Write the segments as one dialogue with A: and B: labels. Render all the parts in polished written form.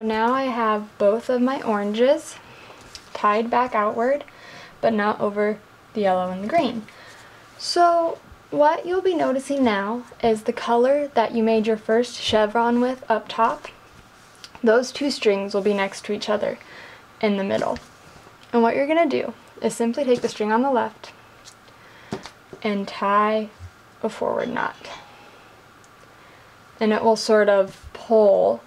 A: Now I have both of my oranges tied back outward, but not over the yellow and the green. So what you'll be noticing now is the color that you made your first chevron with up top. Those two strings will be next to each other in the middle. And what you're going to do is simply take the string on the left and tie a forward knot. And it will sort of pull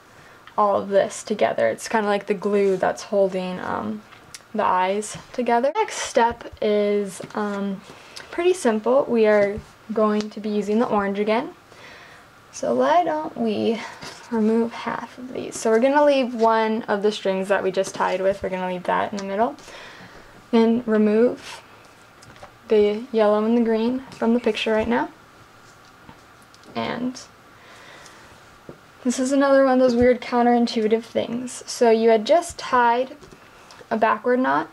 A: all of this together. It's kind of like the glue that's holding the eyes together. Next step is pretty simple. We are going to be using the orange again. So why don't we remove half of these? So we're going to leave one of the strings that we just tied with. We're going to leave that in the middle. Then remove the yellow and the green from the picture right now. And this is another one of those weird counterintuitive things. So you had just tied a backward knot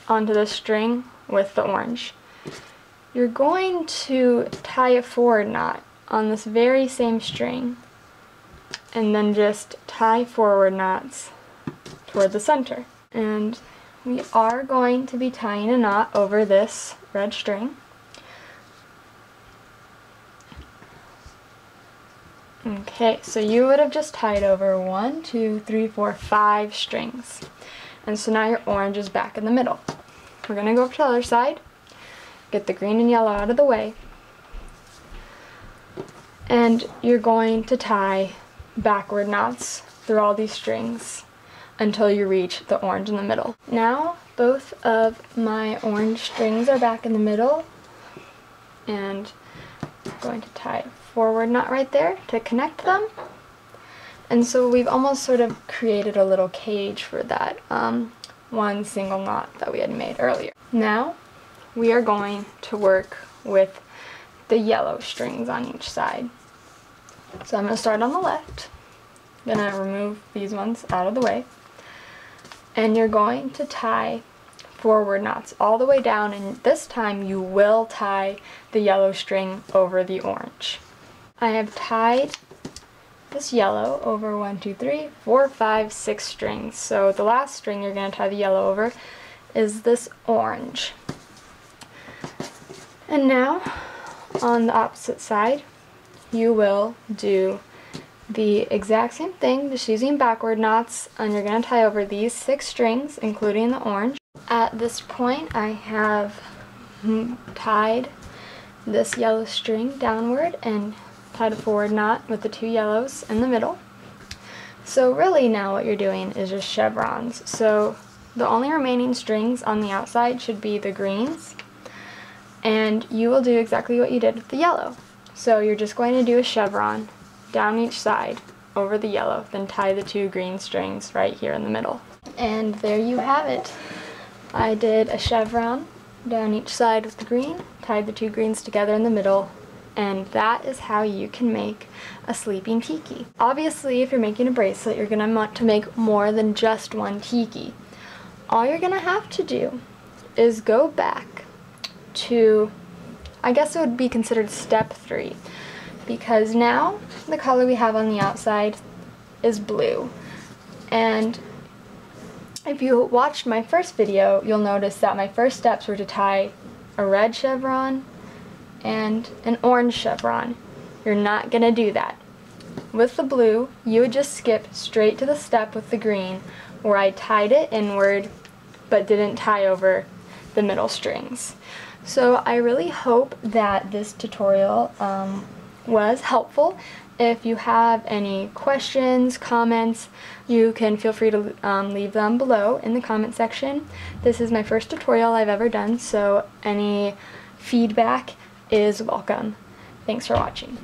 A: onto the string with the orange. You're going to tie a forward knot on this very same string and then just tie forward knots toward the center. And we are going to be tying a knot over this red string. Okay, so you would have just tied over 1, 2, 3, 4, 5 strings. And so now your orange is back in the middle. We're going to go up to the other side, get the green and yellow out of the way, and you're going to tie backward knots through all these strings until you reach the orange in the middle. Now both of my orange strings are back in the middle, and I'm going to tie a forward knot right there to connect them. And so we've almost sort of created a little cage for that one single knot that we had made earlier. Now we are going to work with the yellow strings on each side. So I'm going to start on the left. I'm going to remove these ones out of the way. And you're going to tie forward knots all the way down, and this time you will tie the yellow string over the orange. I have tied this yellow over 1, 2, 3, 4, 5, 6 strings. So the last string you're going to tie the yellow over is this orange. And now on the opposite side you will do the exact same thing, just using backward knots, and you're going to tie over these 6 strings, including the orange. At this point I have tied this yellow string downward and tied a forward knot with the 2 yellows in the middle. So really now what you're doing is just chevrons. So the only remaining strings on the outside should be the greens, and you will do exactly what you did with the yellow. So you're just going to do a chevron down each side over the yellow, then tie the 2 green strings right here in the middle. And there you have it. I did a chevron down each side with the green, tied the 2 greens together in the middle, and that is how you can make a sleeping tiki. Obviously, if you're making a bracelet, you're going to want to make more than just one tiki. All you're going to have to do is go back to, I guess it would be considered step 3, because now the color we have on the outside is blue. And if you watched my first video, you'll notice that my first steps were to tie a red chevron and an orange chevron. You're not going to do that. With the blue, you would just skip straight to the step with the green, where I tied it inward but didn't tie over the middle strings. So I really hope that this tutorial was helpful. If you have any questions, comments, you can feel free to leave them below in the comment section. This is my first tutorial I've ever done, so any feedback is welcome. Thanks for watching.